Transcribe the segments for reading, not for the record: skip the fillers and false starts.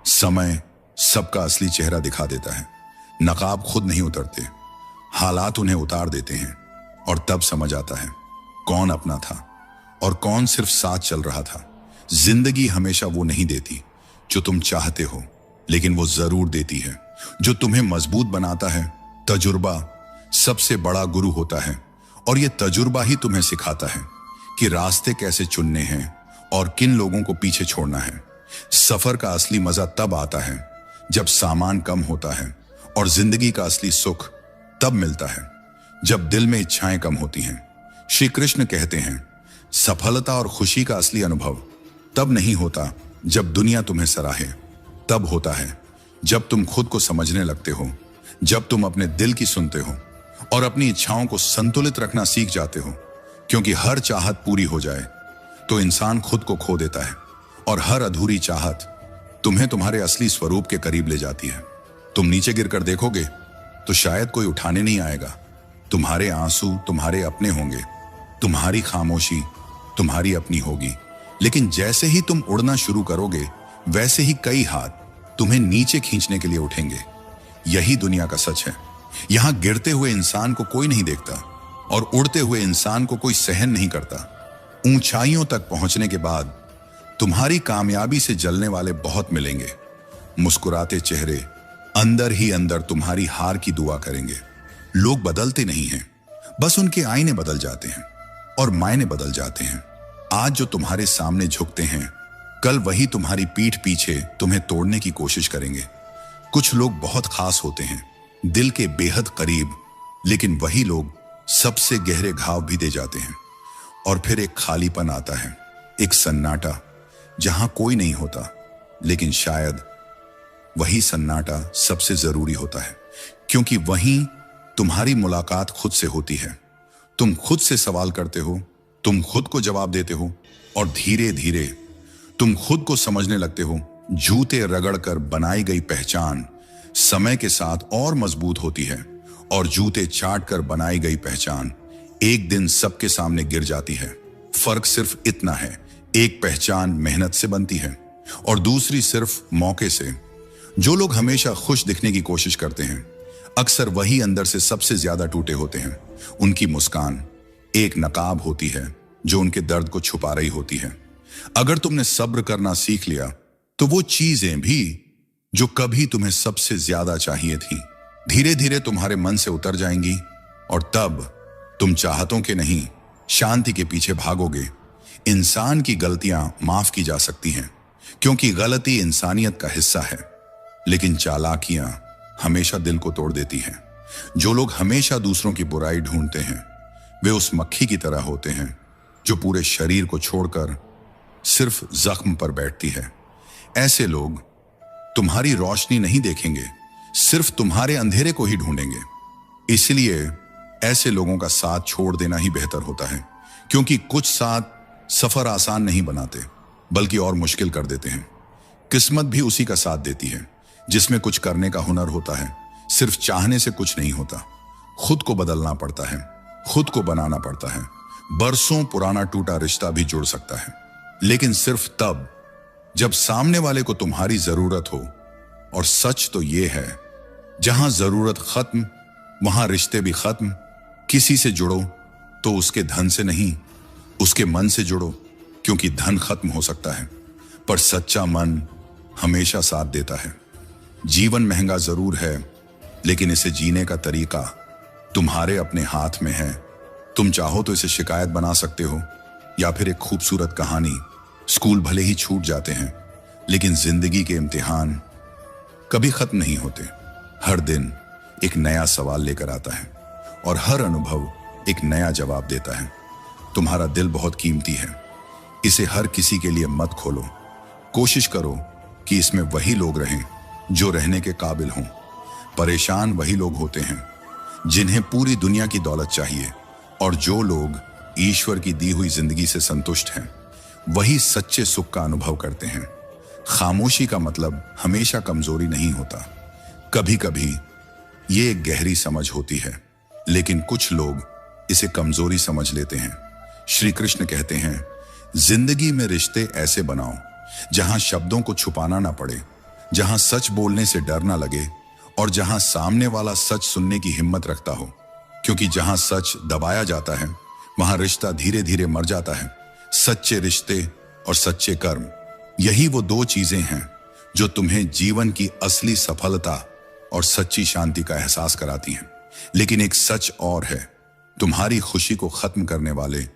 समय सबका असली चेहरा दिखा देता है। नकाब खुद नहीं उतरते, हालात उन्हें उतार देते हैं और तब समझ आता है कौन अपना था और कौन सिर्फ साथ चल रहा था। जिंदगी हमेशा वो नहीं देती जो तुम चाहते हो, लेकिन वो जरूर देती है जो तुम्हें मजबूत बनाता है। तजुर्बा सबसे बड़ा गुरु होता है और ये तजुर्बा ही तुम्हें सिखाता है कि रास्ते कैसे चुनने हैं और किन लोगों को पीछे छोड़ना है। सफर का असली मजा तब आता है जब सामान कम होता है और जिंदगी का असली सुख तब मिलता है जब दिल में इच्छाएं कम होती हैं। श्री कृष्ण कहते हैं, सफलता और खुशी का असली अनुभव तब नहीं होता जब दुनिया तुम्हें सराहे, तब होता है जब तुम खुद को समझने लगते हो, जब तुम अपने दिल की सुनते हो और अपनी इच्छाओं को संतुलित रखना सीख जाते हो। क्योंकि हर चाहत पूरी हो जाए तो इंसान खुद को खो देता है और हर अधूरी चाहत तुम्हें तुम्हारे असली स्वरूप के करीब ले जाती है। तुम नीचे गिरकर देखोगे तो शायद कोई उठाने नहीं आएगा। तुम्हारे आंसू तुम्हारे अपने होंगे, तुम्हारी खामोशी तुम्हारी अपनी होगी। लेकिन जैसे ही तुम उड़ना शुरू करोगे, वैसे ही कई हाथ तुम्हें नीचे खींचने के लिए उठेंगे। यही दुनिया का सच है। यहां गिरते हुए इंसान को कोई नहीं देखता और उड़ते हुए इंसान को कोई सहन नहीं करता। ऊंचाइयों तक पहुंचने के बाद तुम्हारी कामयाबी से जलने वाले बहुत मिलेंगे। मुस्कुराते चेहरे अंदर ही अंदर तुम्हारी हार की दुआ करेंगे। लोग बदलते नहीं हैं, बस उनके आईने बदल जाते हैं और मायने बदल जाते हैं। आज जो तुम्हारे सामने झुकते हैं, कल वही तुम्हारी पीठ पीछे तुम्हें तोड़ने की कोशिश करेंगे। कुछ लोग बहुत खास होते हैं, दिल के बेहद करीब, लेकिन वही लोग सबसे गहरे घाव भी दे जाते हैं। और फिर एक खालीपन आता है, एक सन्नाटा जहां कोई नहीं होता, लेकिन शायद वही सन्नाटा सबसे जरूरी होता है, क्योंकि वहीं तुम्हारी मुलाकात खुद से होती है। तुम खुद से सवाल करते हो, तुम खुद को जवाब देते हो और धीरे धीरे तुम खुद को समझने लगते हो। जूते रगड़कर बनाई गई पहचान समय के साथ और मजबूत होती है और जूते चाट कर बनाई गई पहचान एक दिन सबके सामने गिर जाती है। फर्क सिर्फ इतना है, एक पहचान मेहनत से बनती है और दूसरी सिर्फ मौके से। जो लोग हमेशा खुश दिखने की कोशिश करते हैं, अक्सर वही अंदर से सबसे ज्यादा टूटे होते हैं। उनकी मुस्कान एक नकाब होती है जो उनके दर्द को छुपा रही होती है। अगर तुमने सब्र करना सीख लिया तो वो चीजें भी जो कभी तुम्हें सबसे ज्यादा चाहिए थी, धीरे धीरे तुम्हारे मन से उतर जाएंगी और तब तुम चाहतों के नहीं, शांति के पीछे भागोगे। इंसान की गलतियां माफ की जा सकती हैं क्योंकि गलती इंसानियत का हिस्सा है, लेकिन चालाकियां हमेशा दिल को तोड़ देती हैं। जो लोग हमेशा दूसरों की बुराई ढूंढते हैं, वे उस मक्खी की तरह होते हैं जो पूरे शरीर को छोड़कर सिर्फ जख्म पर बैठती है। ऐसे लोग तुम्हारी रोशनी नहीं देखेंगे, सिर्फ तुम्हारे अंधेरे को ही ढूंढेंगे। इसलिए ऐसे लोगों का साथ छोड़ देना ही बेहतर होता है, क्योंकि कुछ साथ सफर आसान नहीं बनाते बल्कि और मुश्किल कर देते हैं। किस्मत भी उसी का साथ देती है जिसमें कुछ करने का हुनर होता है। सिर्फ चाहने से कुछ नहीं होता, खुद को बदलना पड़ता है, खुद को बनाना पड़ता है। बरसों पुराना टूटा रिश्ता भी जुड़ सकता है, लेकिन सिर्फ तब जब सामने वाले को तुम्हारी जरूरत हो। और सच तो यह है, जहां जरूरत खत्म वहां रिश्ते भी खत्म। किसी से जुड़ो तो उसके धन से नहीं, उसके मन से जुड़ो, क्योंकि धन खत्म हो सकता है पर सच्चा मन हमेशा साथ देता है। जीवन महंगा जरूर है, लेकिन इसे जीने का तरीका तुम्हारे अपने हाथ में है। तुम चाहो तो इसे शिकायत बना सकते हो या फिर एक खूबसूरत कहानी। स्कूल भले ही छूट जाते हैं, लेकिन जिंदगी के इम्तिहान कभी खत्म नहीं होते। हर दिन एक नया सवाल लेकर आता है और हर अनुभव एक नया जवाब देता है। तुम्हारा दिल बहुत कीमती है, इसे हर किसी के लिए मत खोलो। कोशिश करो कि इसमें वही लोग रहें जो रहने के काबिल हों। परेशान वही लोग होते हैं जिन्हें पूरी दुनिया की दौलत चाहिए, और जो लोग ईश्वर की दी हुई जिंदगी से संतुष्ट हैं वही सच्चे सुख का अनुभव करते हैं। खामोशी का मतलब हमेशा कमजोरी नहीं होता, कभी कभी ये एक गहरी समझ होती है, लेकिन कुछ लोग इसे कमजोरी समझ लेते हैं। श्री कृष्ण कहते हैं, जिंदगी में रिश्ते ऐसे बनाओ जहां शब्दों को छुपाना ना पड़े, जहां सच बोलने से डर ना लगे और जहां सामने वाला सच सुनने की हिम्मत रखता हो। क्योंकि जहां सच दबाया जाता है वहां रिश्ता धीरे धीरे मर जाता है। सच्चे रिश्ते और सच्चे कर्म, यही वो दो चीजें हैं जो तुम्हें जीवन की असली सफलता और सच्ची शांति का एहसास कराती हैं। लेकिन एक सच और है, तुम्हारी खुशी को खत्म करने वाले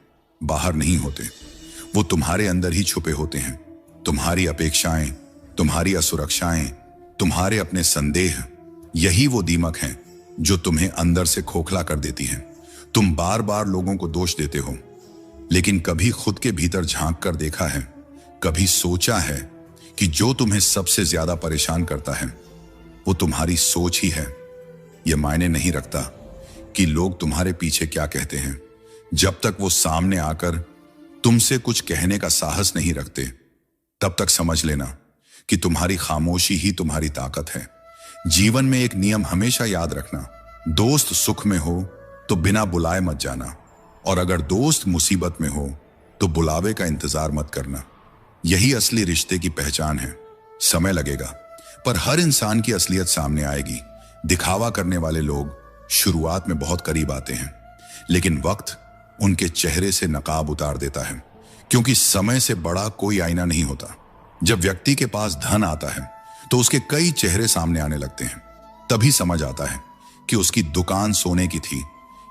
बाहर नहीं होते, वो तुम्हारे अंदर ही छुपे होते हैं। तुम्हारी अपेक्षाएं, तुम्हारी असुरक्षाएं, तुम्हारे अपने संदेह, यही वो दीमक हैं जो तुम्हें अंदर से खोखला कर देती हैं। तुम बार बार लोगों को दोष देते हो, लेकिन कभी खुद के भीतर झांक कर देखा है, कभी सोचा है कि जो तुम्हें सबसे ज्यादा परेशान करता है वो तुम्हारी सोच ही है। यह मायने नहीं रखता कि लोग तुम्हारे पीछे क्या कहते हैं, जब तक वो सामने आकर तुमसे कुछ कहने का साहस नहीं रखते, तब तक समझ लेना कि तुम्हारी खामोशी ही तुम्हारी ताकत है। जीवन में एक नियम हमेशा याद रखना, दोस्त सुख में हो तो बिना बुलाए मत जाना, और अगर दोस्त मुसीबत में हो तो बुलावे का इंतजार मत करना। यही असली रिश्ते की पहचान है। समय लगेगा, पर हर इंसान की असलियत सामने आएगी। दिखावा करने वाले लोग शुरुआत में बहुत करीब आते हैं, लेकिन वक्त उनके चेहरे से नकाब उतार देता है, क्योंकि समय से बड़ा कोई आईना नहीं होता। जब व्यक्ति के पास धन आता है तो उसके कई चेहरे सामने आने लगते हैं। तभी समझ आता है कि उसकी दुकान सोने की थी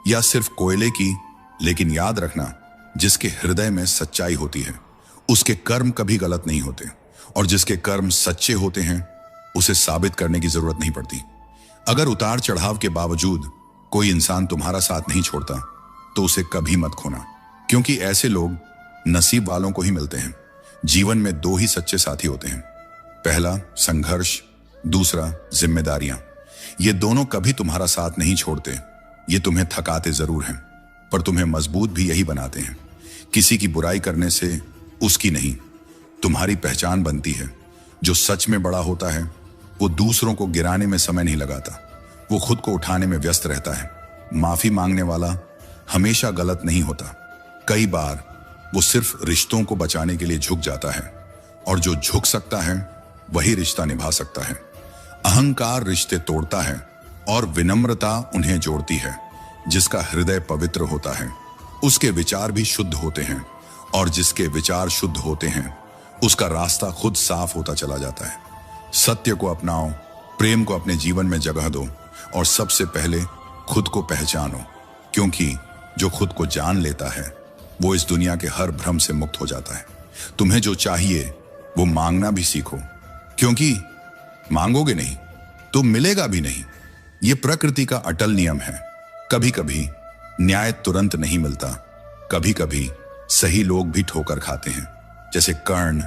या सिर्फ कोयले की। लेकिन याद रखना, जिसके हृदय में सच्चाई होती है उसके कर्म कभी गलत नहीं होते, और जिसके कर्म सच्चे होते हैं उसे साबित करने की जरूरत नहीं पड़ती। अगर उतार चढ़ाव के बावजूद कोई इंसान तुम्हारा साथ नहीं छोड़ता तो उसे कभी मत खोना, क्योंकि ऐसे लोग नसीब वालों को ही मिलते हैं। जीवन में दो ही सच्चे साथी होते हैं, पहला संघर्ष, दूसरा जिम्मेदारियां। ये दोनों कभी तुम्हारा साथ नहीं छोड़ते। ये तुम्हें थकाते जरूर हैं, पर तुम्हें मजबूत भी यही बनाते हैं। किसी की बुराई करने से उसकी नहीं, तुम्हारी पहचान बनती है। जो सच में बड़ा होता है वो दूसरों को गिराने में समय नहीं लगाता, वो खुद को उठाने में व्यस्त रहता है। माफी मांगने वाला हमेशा गलत नहीं होता, कई बार वो सिर्फ रिश्तों को बचाने के लिए झुक जाता है, और जो झुक सकता है वही रिश्ता निभा सकता है। अहंकार रिश्ते तोड़ता है और विनम्रता उन्हें जोड़ती है। जिसका हृदय पवित्र होता है उसके विचार भी शुद्ध होते हैं, और जिसके विचार शुद्ध होते हैं उसका रास्ता खुद साफ होता चला जाता है। सत्य को अपनाओ, प्रेम को अपने जीवन में जगह दो, और सबसे पहले खुद को पहचानो, क्योंकि जो खुद को जान लेता है वो इस दुनिया के हर भ्रम से मुक्त हो जाता है। तुम्हें जो चाहिए वो मांगना भी सीखो, क्योंकि मांगोगे नहीं तो मिलेगा भी नहीं। ये प्रकृति का अटल नियम है। कभी कभी न्याय तुरंत नहीं मिलता, कभी कभी सही लोग भी ठोकर खाते हैं, जैसे कर्ण,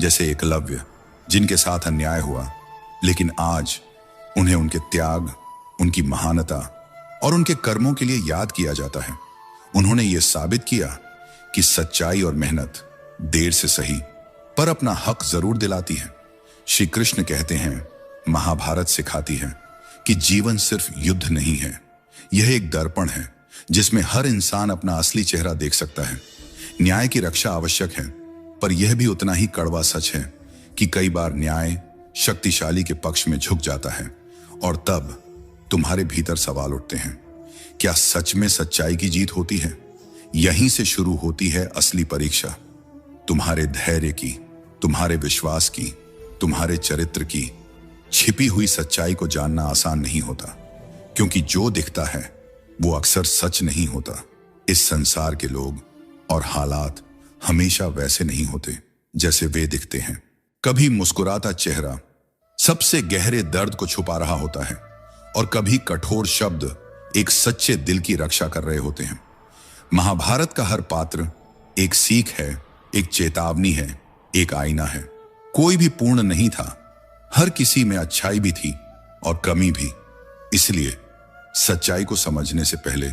जैसे एकलव्य, जिनके साथ अन्याय हुआ, लेकिन आज उन्हें उनके त्याग, उनकी महानता और उनके कर्मों के लिए याद किया जाता है। उन्होंने ये साबित किया कि सच्चाई और मेहनत देर से सही पर अपना हक जरूर दिलाती है। श्री कृष्ण कहते हैं, महाभारत सिखाती है कि जीवन सिर्फ युद्ध नहीं है, यह एक दर्पण है जिसमें हर इंसान अपना असली चेहरा देख सकता है। न्याय की रक्षा आवश्यक है, पर यह भी उतना ही कड़वा सच है कि कई बार न्याय शक्तिशाली के पक्ष में झुक जाता है, और तब तुम्हारे भीतर सवाल उठते हैं, क्या सच में सच्चाई की जीत होती है? यहीं से शुरू होती है असली परीक्षा, तुम्हारे धैर्य की, तुम्हारे विश्वास की, तुम्हारे चरित्र की। छिपी हुई सच्चाई को जानना आसान नहीं होता, क्योंकि जो दिखता है वो अक्सर सच नहीं होता। इस संसार के लोग और हालात हमेशा वैसे नहीं होते जैसे वे दिखते हैं। कभी मुस्कुराता चेहरा सबसे गहरे दर्द को छुपा रहा होता है, और कभी कठोर शब्द एक सच्चे दिल की रक्षा कर रहे होते हैं। महाभारत का हर पात्र एक सीख है, एक चेतावनी है, एक आईना है। कोई भी पूर्ण नहीं था, हर किसी में अच्छाई भी थी और कमी भी। इसलिए सच्चाई को समझने से पहले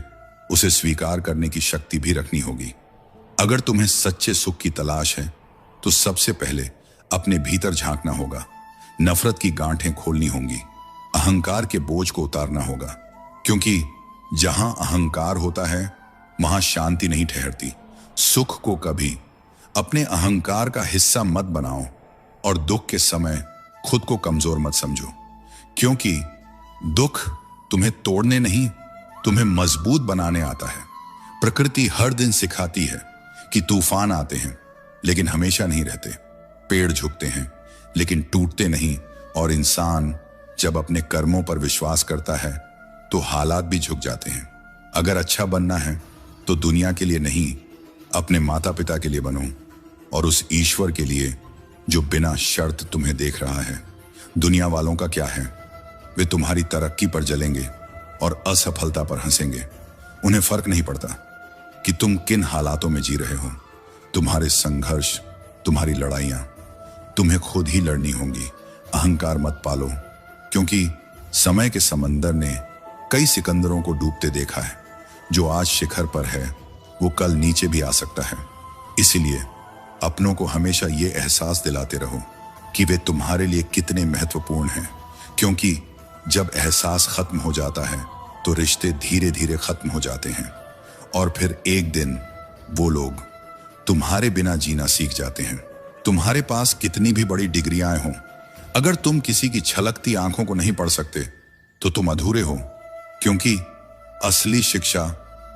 उसे स्वीकार करने की शक्ति भी रखनी होगी। अगर तुम्हें सच्चे सुख की तलाश है तो सबसे पहले अपने भीतर झांकना होगा। नफरत की गांठें खोलनी होंगी, अहंकार के बोझ को उतारना होगा, क्योंकि जहां अहंकार होता है वहां शांति नहीं ठहरती। सुख को कभी अपने अहंकार का हिस्सा मत बनाओ, और दुख के समय खुद को कमजोर मत समझो, क्योंकि दुख तुम्हें तोड़ने नहीं, तुम्हें मजबूत बनाने आता है। प्रकृति हर दिन सिखाती है कि तूफान आते हैं लेकिन हमेशा नहीं रहते, पेड़ झुकते हैं लेकिन टूटते नहीं, और इंसान जब अपने कर्मों पर विश्वास करता है तो हालात भी झुक जाते हैं। अगर अच्छा बनना है तो दुनिया के लिए नहीं, अपने माता पिता के लिए बनो, और उस ईश्वर के लिए जो बिना शर्त तुम्हें देख रहा है। दुनिया वालों का क्या है, वे तुम्हारी तरक्की पर जलेंगे और असफलता पर हंसेंगे। उन्हें फर्क नहीं पड़ता कि तुम किन हालातों में जी रहे हो। तुम्हारे संघर्ष, तुम्हारी लड़ाइयां तुम्हें खुद ही लड़नी होंगी। अहंकार मत पालो, क्योंकि समय के समंदर ने कई सिकंदरों को डूबते देखा है। जो आज शिखर पर है वो कल नीचे भी आ सकता है। इसीलिए अपनों को हमेशा ये एहसास दिलाते रहो कि वे तुम्हारे लिए कितने महत्वपूर्ण हैं, क्योंकि जब एहसास खत्म हो जाता है तो रिश्ते धीरे धीरे खत्म हो जाते हैं, और फिर एक दिन वो लोग तुम्हारे बिना जीना सीख जाते हैं। तुम्हारे पास कितनी भी बड़ी डिग्रियां हों, अगर तुम किसी की छलकती आंखों को नहीं पढ़ सकते तो तुम अधूरे हो, क्योंकि असली शिक्षा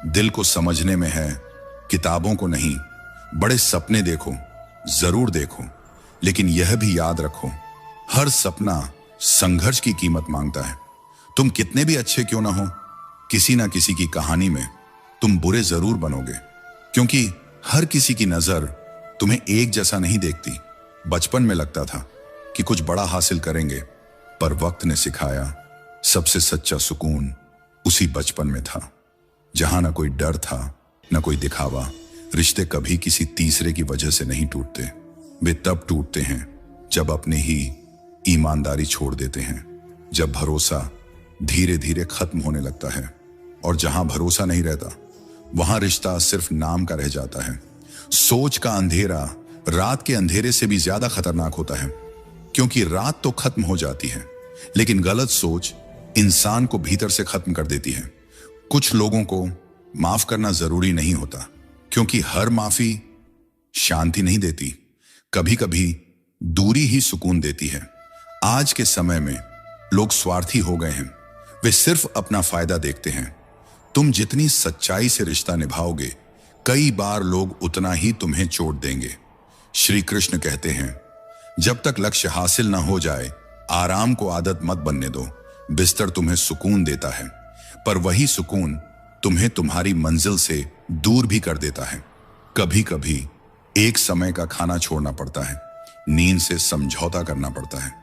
दिल को समझने में है, किताबों को नहीं। बड़े सपने देखो, जरूर देखो, लेकिन यह भी याद रखो, हर सपना संघर्ष की कीमत मांगता है। तुम कितने भी अच्छे क्यों ना हो, किसी ना किसी की कहानी में तुम बुरे जरूर बनोगे, क्योंकि हर किसी की नजर तुम्हें एक जैसा नहीं देखती। बचपन में लगता था कि कुछ बड़ा हासिल करेंगे, पर वक्त ने सिखाया सबसे सच्चा सुकून उसी बचपन में था, जहां ना कोई डर था ना कोई दिखावा। रिश्ते कभी किसी तीसरे की वजह से नहीं टूटते, वे तब टूटते हैं जब अपने ही ईमानदारी छोड़ देते हैं, जब भरोसा धीरे धीरे खत्म होने लगता है, और जहां भरोसा नहीं रहता वहां रिश्ता सिर्फ नाम का रह जाता है। सोच का अंधेरा रात के अंधेरे से भी ज्यादा खतरनाक होता है, क्योंकि रात तो खत्म हो जाती है लेकिन गलत सोच इंसान को भीतर से खत्म कर देती है। कुछ लोगों को माफ करना जरूरी नहीं होता, क्योंकि हर माफी शांति नहीं देती, कभी कभी दूरी ही सुकून देती है। आज के समय में लोग स्वार्थी हो गए हैं, वे सिर्फ अपना फायदा देखते हैं। तुम जितनी सच्चाई से रिश्ता निभाओगे, कई बार लोग उतना ही तुम्हें चोट देंगे। श्री कृष्ण कहते हैं, जब तक लक्ष्य हासिल ना हो जाए आराम को आदत मत बनने दो। बिस्तर तुम्हें सुकून देता है, पर वही सुकून तुम्हें तुम्हारी मंजिल से दूर भी कर देता है। कभी कभी एक समय का खाना छोड़ना पड़ता है, नींद से समझौता करना पड़ता है,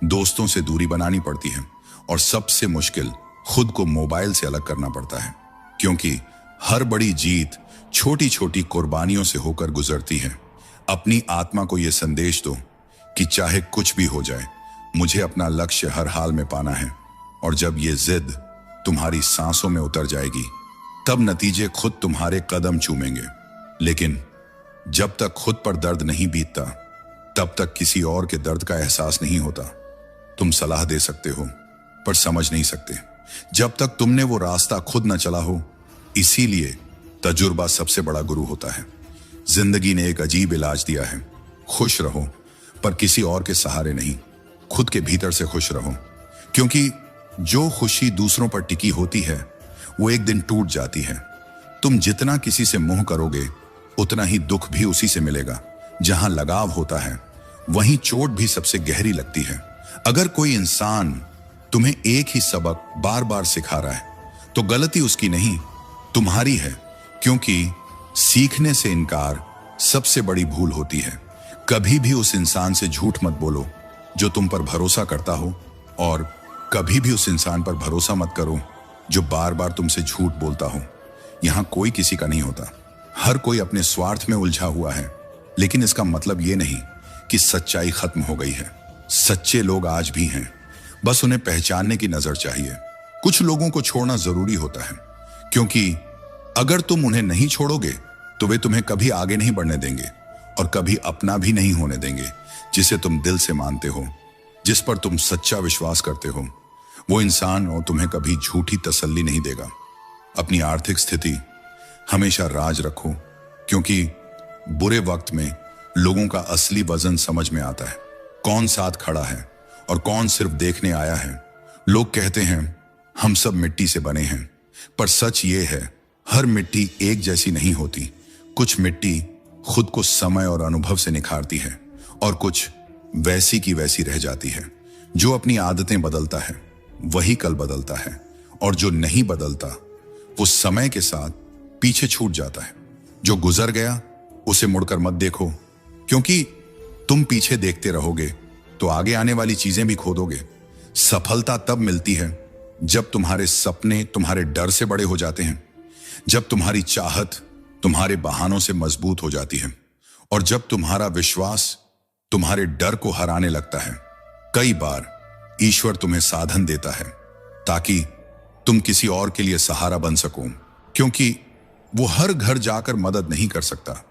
दोस्तों से दूरी बनानी पड़ती है, और सबसे मुश्किल खुद को मोबाइल से अलग करना पड़ता है, क्योंकि हर बड़ी जीत छोटी छोटी कुर्बानियों से होकर गुजरती है। अपनी आत्मा को यह संदेश दो कि चाहे कुछ भी हो जाए, मुझे अपना लक्ष्य हर हाल में पाना है, और जब ये जिद तुम्हारी सांसों में उतर जाएगी तब नतीजे खुद तुम्हारे कदम चूमेंगे। लेकिन जब तक खुद पर दर्द नहीं बीतता तब तक किसी और के दर्द का एहसास नहीं होता। तुम सलाह दे सकते हो पर समझ नहीं सकते जब तक तुमने वो रास्ता खुद न चला हो। इसीलिए तजुर्बा सबसे बड़ा गुरु होता है। जिंदगी ने एक अजीब इलाज दिया है, खुश रहो पर किसी और के सहारे नहीं, खुद के भीतर से खुश रहो, क्योंकि जो खुशी दूसरों पर टिकी होती है वो एक दिन टूट जाती है। तुम जितना किसी से मोह करोगे उतना ही दुख भी उसी से मिलेगा। जहां लगाव होता है वहीं चोट भी सबसे गहरी लगती है। अगर कोई इंसान तुम्हें एक ही सबक बार बार सिखा रहा है तो गलती उसकी नहीं, तुम्हारी है, क्योंकि सीखने से इनकार सबसे बड़ी भूल होती है। कभी भी उस इंसान से झूठ मत बोलो जो तुम पर भरोसा करता हो, और कभी भी उस इंसान पर भरोसा मत करो जो बार बार तुमसे झूठ बोलता हो। यहां कोई किसी का नहीं होता, हर कोई अपने स्वार्थ में उलझा हुआ है, लेकिन इसका मतलब यह नहीं कि सच्चाई खत्म हो गई है। सच्चे लोग आज भी हैं, बस उन्हें पहचानने की नजर चाहिए। कुछ लोगों को छोड़ना जरूरी होता है, क्योंकि अगर तुम उन्हें नहीं छोड़ोगे तो वे तुम्हें कभी आगे नहीं बढ़ने देंगे और कभी अपना भी नहीं होने देंगे। जिसे तुम दिल से मानते हो, जिस पर तुम सच्चा विश्वास करते हो, वो इंसान और तुम्हें कभी झूठी तसल्ली नहीं देगा। अपनी आर्थिक स्थिति हमेशा राज रखो, क्योंकि बुरे वक्त में लोगों का असली वजन समझ में आता है। कौन साथ खड़ा है और कौन सिर्फ देखने आया है। लोग कहते हैं हम सब मिट्टी से बने हैं, पर सच ये है हर मिट्टी एक जैसी नहीं होती। कुछ मिट्टी खुद को समय और अनुभव से निखारती है और कुछ वैसी की वैसी रह जाती है। जो अपनी आदतें बदलता है वही कल बदलता है, और जो नहीं बदलता वो समय के साथ पीछे छूट जाता है। जो गुजर गया उसे मुड़कर मत देखो, क्योंकि तुम पीछे देखते रहोगे तो आगे आने वाली चीजें भी खो दोगे। सफलता तब मिलती है जब तुम्हारे सपने तुम्हारे डर से बड़े हो जाते हैं, जब तुम्हारी चाहत तुम्हारे बहानों से मजबूत हो जाती है, और जब तुम्हारा विश्वास तुम्हारे डर को हराने लगता है। कई बार ईश्वर तुम्हें साधन देता है ताकि तुम किसी और के लिए सहारा बन सको, क्योंकि वो हर घर जाकर मदद नहीं कर सकता।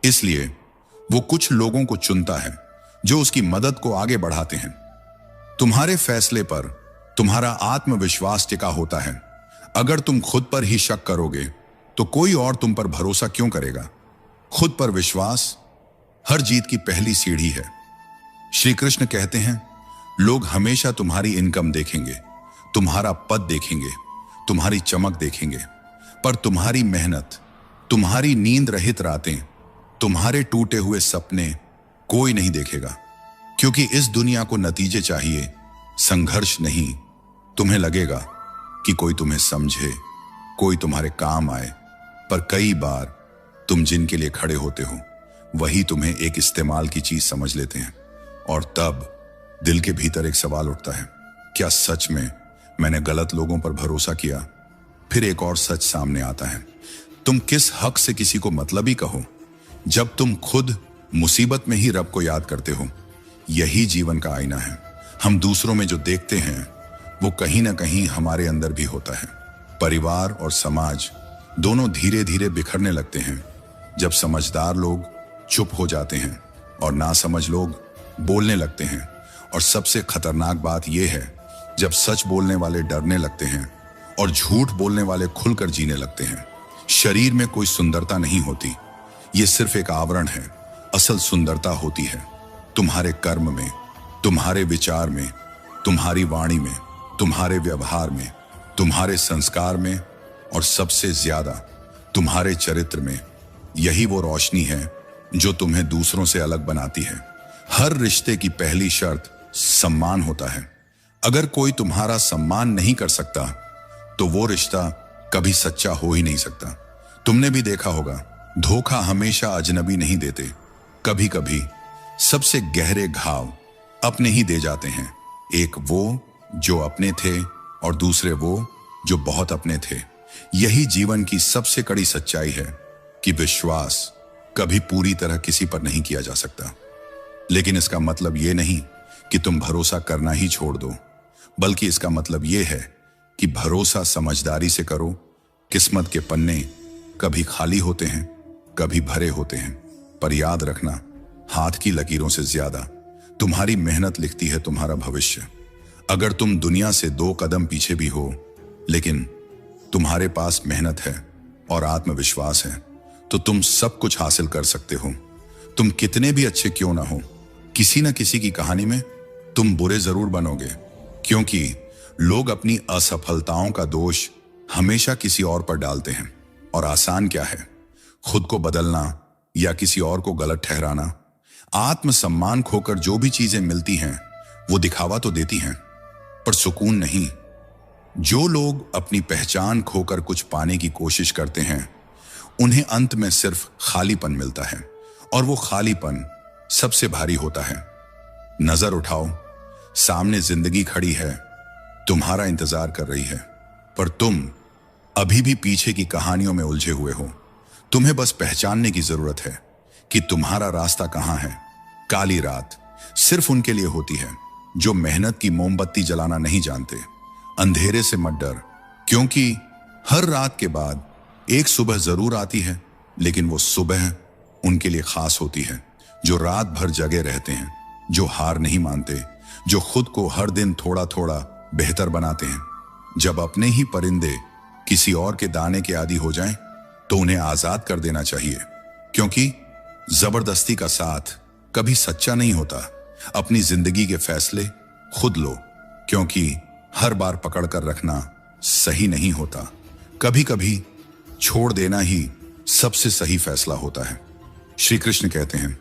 इसलिए वो कुछ लोगों को चुनता है जो उसकी मदद को आगे बढ़ाते हैं। तुम्हारे फैसले पर तुम्हारा आत्मविश्वास टिका होता है। अगर तुम खुद पर ही शक करोगे तो कोई और तुम पर भरोसा क्यों करेगा। खुद पर विश्वास हर जीत की पहली सीढ़ी है। श्री कृष्ण कहते हैं लोग हमेशा तुम्हारी इनकम देखेंगे, तुम्हारा पद देखेंगे, तुम्हारी चमक देखेंगे, पर तुम्हारी मेहनत, तुम्हारी नींद रहित रातें, तुम्हारे टूटे हुए सपने कोई नहीं देखेगा। क्योंकि इस दुनिया को नतीजे चाहिए, संघर्ष नहीं। तुम्हें लगेगा कि कोई तुम्हें समझे, कोई तुम्हारे काम आए, पर कई बार तुम जिनके लिए खड़े होते हो वही तुम्हें एक इस्तेमाल की चीज समझ लेते हैं। और तब दिल के भीतर एक सवाल उठता है, क्या सच में मैंने गलत लोगों पर भरोसा किया। फिर एक और सच सामने आता है, तुम किस हक से किसी को मतलबी कहो जब तुम खुद मुसीबत में ही रब को याद करते हो। यही जीवन का आईना है। हम दूसरों में जो देखते हैं वो कहीं ना कहीं हमारे अंदर भी होता है। परिवार और समाज दोनों धीरे धीरे बिखरने लगते हैं जब समझदार लोग चुप हो जाते हैं और नासमझ लोग बोलने लगते हैं। और सबसे खतरनाक बात यह है जब सच बोलने वाले डरने लगते हैं और झूठ बोलने वाले खुलकर जीने लगते हैं। शरीर में कोई सुंदरता नहीं होती, ये सिर्फ एक आवरण है। असल सुंदरता होती है तुम्हारे कर्म में, तुम्हारे विचार में, तुम्हारी वाणी में, तुम्हारे व्यवहार में, तुम्हारे संस्कार में, और सबसे ज्यादा तुम्हारे चरित्र में। यही वो रोशनी है जो तुम्हें दूसरों से अलग बनाती है। हर रिश्ते की पहली शर्त सम्मान होता है। अगर कोई तुम्हारा सम्मान नहीं कर सकता तो वो रिश्ता कभी सच्चा हो ही नहीं सकता। तुमने भी देखा होगा, धोखा हमेशा अजनबी नहीं देते। कभी कभी सबसे गहरे घाव अपने ही दे जाते हैं। एक वो जो अपने थे और दूसरे वो जो बहुत अपने थे। यही जीवन की सबसे कड़ी सच्चाई है कि विश्वास कभी पूरी तरह किसी पर नहीं किया जा सकता। लेकिन इसका मतलब यह नहीं कि तुम भरोसा करना ही छोड़ दो, बल्कि इसका मतलब यह है कि भरोसा समझदारी से करो। किस्मत के पन्ने कभी खाली होते हैं, कभी भरे होते हैं, पर याद रखना, हाथ की लकीरों से ज्यादा तुम्हारी मेहनत लिखती है तुम्हारा भविष्य। अगर तुम दुनिया से 2 कदम पीछे भी हो, लेकिन तुम्हारे पास मेहनत है और आत्मविश्वास है, तो तुम सब कुछ हासिल कर सकते हो। तुम कितने भी अच्छे क्यों ना हो, किसी न किसी की कहानी में तुम बुरे जरूर बनोगे, क्योंकि लोग अपनी असफलताओं का दोष हमेशा किसी और पर डालते हैं। और आसान क्या है, खुद को बदलना या किसी और को गलत ठहराना। आत्मसम्मान खोकर जो भी चीजें मिलती हैं वो दिखावा तो देती हैं, पर सुकून नहीं। जो लोग अपनी पहचान खोकर कुछ पाने की कोशिश करते हैं उन्हें अंत में सिर्फ खालीपन मिलता है, और वो खालीपन सबसे भारी होता है। नजर उठाओ, सामने जिंदगी खड़ी है, तुम्हारा इंतजार कर रही है, पर तुम अभी भी पीछे की कहानियों में उलझे हुए हो। तुम्हें बस पहचानने की जरूरत है कि तुम्हारा रास्ता कहां है। काली रात सिर्फ उनके लिए होती है जो मेहनत की मोमबत्ती जलाना नहीं जानते। अंधेरे से मत डर, क्योंकि हर रात के बाद एक सुबह जरूर आती है, लेकिन वो सुबह उनके लिए खास होती है जो रात भर जगे रहते हैं, जो हार नहीं मानते, जो खुद को हर दिन थोड़ा थोड़ा बेहतर बनाते हैं। जब अपने ही परिंदे किसी और के दाने के आदी हो जाएं, तो उन्हें आजाद कर देना चाहिए, क्योंकि जबरदस्ती का साथ कभी सच्चा नहीं होता। अपनी जिंदगी के फैसले खुद लो, क्योंकि हर बार पकड़ कर रखना सही नहीं होता। कभी कभी छोड़ देना ही सबसे सही फैसला होता है। श्री कृष्ण कहते हैं,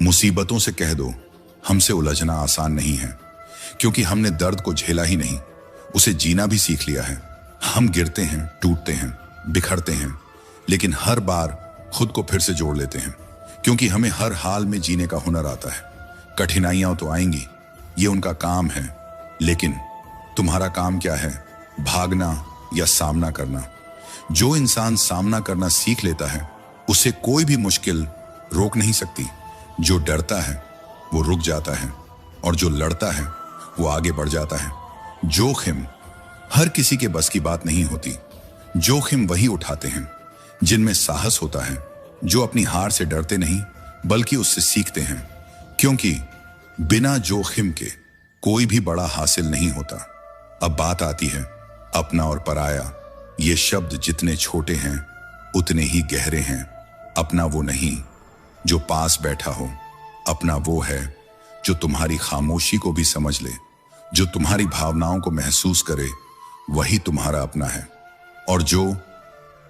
मुसीबतों से कह दो हमसे उलझना आसान नहीं है, क्योंकि हमने दर्द को झेला ही नहीं, उसे जीना भी सीख लिया है। हम गिरते हैं, टूटते हैं, बिखरते हैं, लेकिन हर बार खुद को फिर से जोड़ लेते हैं, क्योंकि हमें हर हाल में जीने का हुनर आता है। कठिनाइयां तो आएंगी, ये उनका काम है, लेकिन तुम्हारा काम क्या है? भागना या सामना करना। जो इंसान सामना करना सीख लेता है, उसे कोई भी मुश्किल रोक नहीं सकती। जो डरता है वो रुक जाता है, और जो लड़ता है वो आगे बढ़ जाता है। जोखिम हर किसी के बस की बात नहीं होती। जोखिम वही उठाते हैं जिनमें साहस होता है, जो अपनी हार से डरते नहीं बल्कि उससे सीखते हैं, क्योंकि बिना जोखिम के कोई भी बड़ा हासिल नहीं होता। अब बात आती है अपना और पराया। ये शब्द जितने छोटे हैं उतने ही गहरे हैं। अपना वो नहीं जो पास बैठा हो, अपना वो है जो तुम्हारी खामोशी को भी समझ ले, जो तुम्हारी भावनाओं को महसूस करे, वही तुम्हारा अपना है। और जो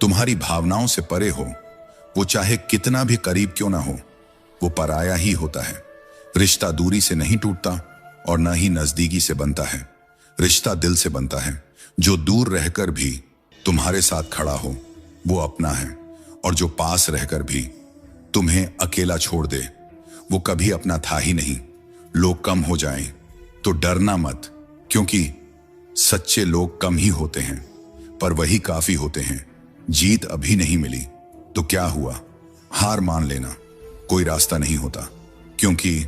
तुम्हारी भावनाओं से परे हो, वो चाहे कितना भी करीब क्यों ना हो, वो पराया ही होता है। रिश्ता दूरी से नहीं टूटता और न ही नजदीकी से बनता है। रिश्ता दिल से बनता है। जो दूर रहकर भी तुम्हारे साथ खड़ा हो वो अपना है, और जो पास रहकर भी तुम्हें अकेला छोड़ दे वो कभी अपना था ही नहीं। लोग कम हो जाएं तो डरना मत, क्योंकि सच्चे लोग कम ही होते हैं, पर वही काफी होते हैं। जीत अभी नहीं मिली तो क्या हुआ, हार मान लेना। कोई रास्ता नहीं होता, क्योंकि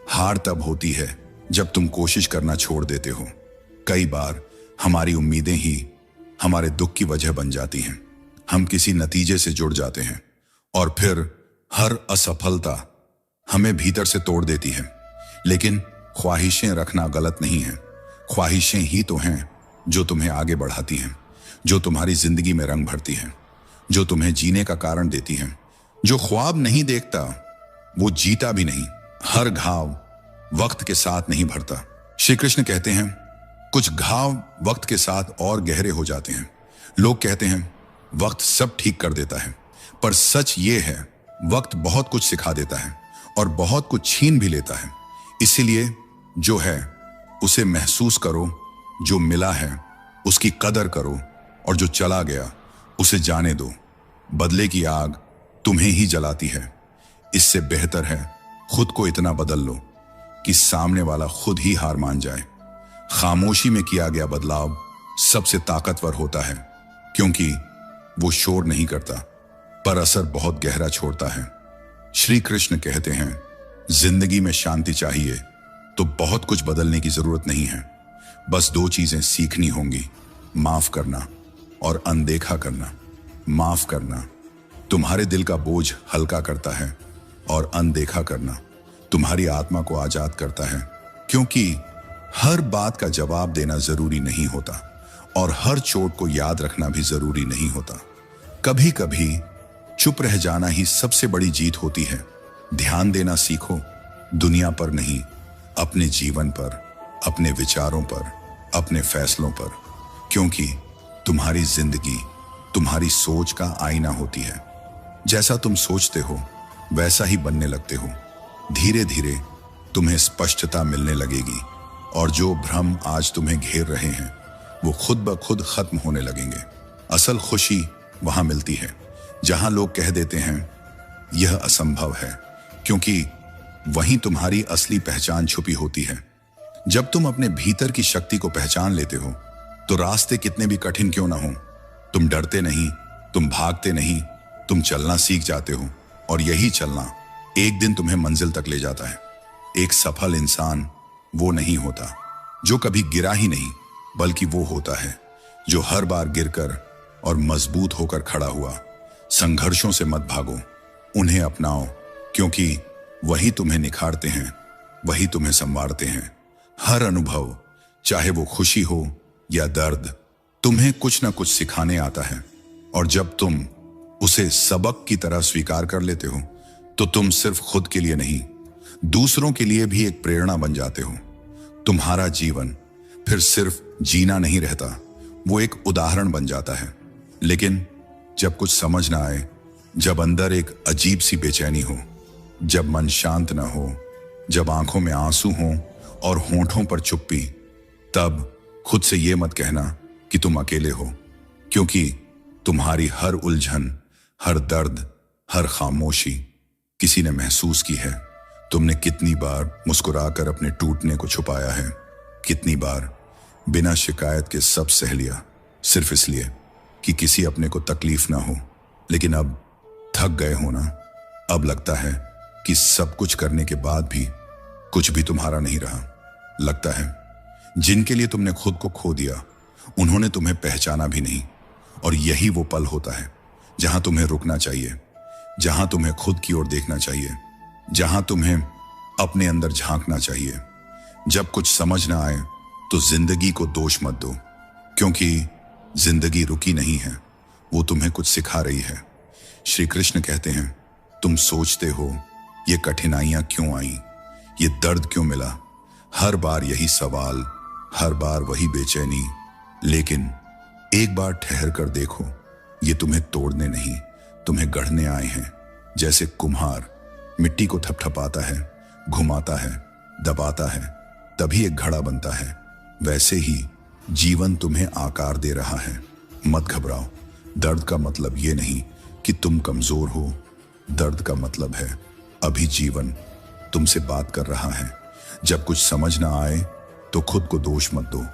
हार तब होती है जब तुम कोशिश करना छोड़ देते हो। कई बार हमारी उम्मीदें ही हमारे दुख की वजह बन जाती हैं। हम किसी नतीजे से जुड़ जाते हैं और फिर हर असफलता हमें भीतर से तोड़ देती है। लेकिन ख्वाहिशें रखना गलत नहीं है। ख्वाहिशें ही तो हैं जो तुम्हें आगे बढ़ाती हैं, जो तुम्हारी जिंदगी में रंग भरती हैं, जो तुम्हें जीने का कारण देती हैं। जो ख्वाब नहीं देखता वो जीता भी नहीं। हर घाव वक्त के साथ नहीं भरता। श्री कृष्ण कहते हैं, कुछ घाव वक्त के साथ और गहरे हो जाते हैं। लोग कहते हैं वक्त सब ठीक कर देता है, पर सच ये है वक्त बहुत कुछ सिखा देता है और बहुत कुछ छीन भी लेता है। इसीलिए जो है उसे महसूस करो, जो मिला है उसकी कदर करो, और जो चला गया उसे जाने दो। बदले की आग तुम्हें ही जलाती है। इससे बेहतर है खुद को इतना बदल लो कि सामने वाला खुद ही हार मान जाए। खामोशी में किया गया बदलाव सबसे ताकतवर होता है, क्योंकि वो शोर नहीं करता पर असर बहुत गहरा छोड़ता है। श्री कृष्ण कहते हैं, जिंदगी में शांति चाहिए तो बहुत कुछ बदलने की जरूरत नहीं है। बस दो चीजें सीखनी होंगी, माफ करना और अनदेखा करना। माफ करना तुम्हारे दिल का बोझ हल्का करता है, और अनदेखा करना तुम्हारी आत्मा को आजाद करता है, क्योंकि हर बात का जवाब देना जरूरी नहीं होता और हर चोट को याद रखना भी जरूरी नहीं होता। कभी कभी चुप रह जाना ही सबसे बड़ी जीत होती है। ध्यान देना सीखो, दुनिया पर नहीं, अपने जीवन पर, अपने विचारों पर, अपने फैसलों पर, क्योंकि तुम्हारी जिंदगी तुम्हारी सोच का आईना होती है। जैसा तुम सोचते हो वैसा ही बनने लगते हो। धीरे धीरे तुम्हें स्पष्टता मिलने लगेगी, और जो भ्रम आज तुम्हें घेर रहे हैं वो खुद ब खुद खत्म होने लगेंगे। असल खुशी वहां मिलती है जहां लोग कह देते हैं यह असंभव है, क्योंकि वहीं तुम्हारी असली पहचान छुपी होती है। जब तुम अपने भीतर की शक्ति को पहचान लेते हो तो रास्ते कितने भी कठिन क्यों ना हो, तुम डरते नहीं, तुम भागते नहीं, तुम चलना सीख जाते हो, और यही चलना एक दिन तुम्हें मंजिल तक ले जाता है। एक सफल इंसान वो नहीं होता जो कभी गिरा ही नहीं, बल्कि वो होता है जो हर बार गिरकर और मजबूत होकर खड़ा हुआ। संघर्षों से मत भागो, उन्हें अपनाओ, क्योंकि वही तुम्हें निखारते हैं, वही तुम्हें संवारते हैं। हर अनुभव, चाहे वो खुशी हो या दर्द, तुम्हें कुछ ना कुछ सिखाने आता है, और जब तुम उसे सबक की तरह स्वीकार कर लेते हो तो तुम सिर्फ खुद के लिए नहीं, दूसरों के लिए भी एक प्रेरणा बन जाते हो। तुम्हारा जीवन फिर सिर्फ जीना नहीं रहता, वो एक उदाहरण बन जाता है। लेकिन जब कुछ समझ ना आए, जब अंदर एक अजीब सी बेचैनी हो, जब मन शांत ना हो, जब आंखों में आंसू हो और होंठों पर चुप्पी, तब खुद से ये मत कहना कि तुम अकेले हो, क्योंकि तुम्हारी हर उलझन, हर दर्द, हर खामोशी किसी ने महसूस की है। तुमने कितनी बार मुस्कुराकर अपने टूटने को छुपाया है, कितनी बार बिना शिकायत के सब सह लिया, सिर्फ इसलिए कि किसी अपने को तकलीफ ना हो। लेकिन अब थक गए हो ना, अब लगता है कि सब कुछ करने के बाद भी कुछ भी तुम्हारा नहीं रहा। लगता है जिनके लिए तुमने खुद को खो दिया, उन्होंने तुम्हें पहचाना भी नहीं। और यही वो पल होता है जहां तुम्हें रुकना चाहिए, जहां तुम्हें खुद की ओर देखना चाहिए, जहां तुम्हें अपने अंदर झांकना चाहिए। जब कुछ समझ ना आए तो जिंदगी को दोष मत दो, क्योंकि जिंदगी रुकी नहीं है, वो तुम्हें कुछ सिखा रही है। श्री कृष्ण कहते हैं, तुम सोचते हो ये कठिनाइयां क्यों आई, ये दर्द क्यों मिला, हर बार यही सवाल, हर बार वही बेचैनी। लेकिन एक बार ठहर कर देखो, ये तुम्हें तोड़ने नहीं, तुम्हें गढ़ने आए हैं। जैसे कुम्हार मिट्टी को थपथपाता है, घुमाता है, दबाता है, तभी एक घड़ा बनता है, वैसे ही जीवन तुम्हें आकार दे रहा है। मत घबराओ, दर्द का मतलब ये नहीं कि तुम कमजोर हो, दर्द का मतलब है अभी जीवन तुमसे बात कर रहा है। जब कुछ समझ ना आए तो खुद को दोष मत दो,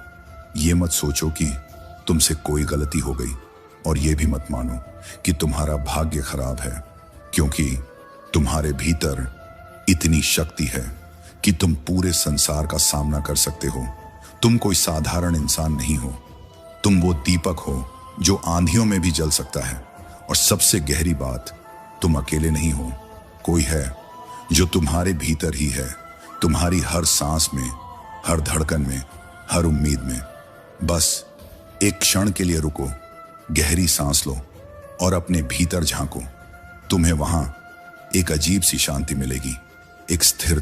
ये मत सोचो कि तुमसे कोई गलती हो गई, और ये भी मत मानो कि तुम्हारा भाग्य खराब है, क्योंकि तुम्हारे भीतर इतनी शक्ति है कि तुम पूरे संसार का सामना कर सकते हो। तुम कोई साधारण इंसान नहीं हो, तुम वो दीपक हो जो आंधियों में भी जल सकता है। और सबसे गहरी बात, तुम अकेले नहीं हो, कोई है जो तुम्हारे भीतर ही है, तुम्हारी हर सांस में, हर धड़कन में, हर उम्मीद में। बस एक क्षण के लिए रुको, गहरी सांस लो और अपने भीतर झांको। तुम्हें वहां एक अजीब सी शांति मिलेगी, एक स्थिर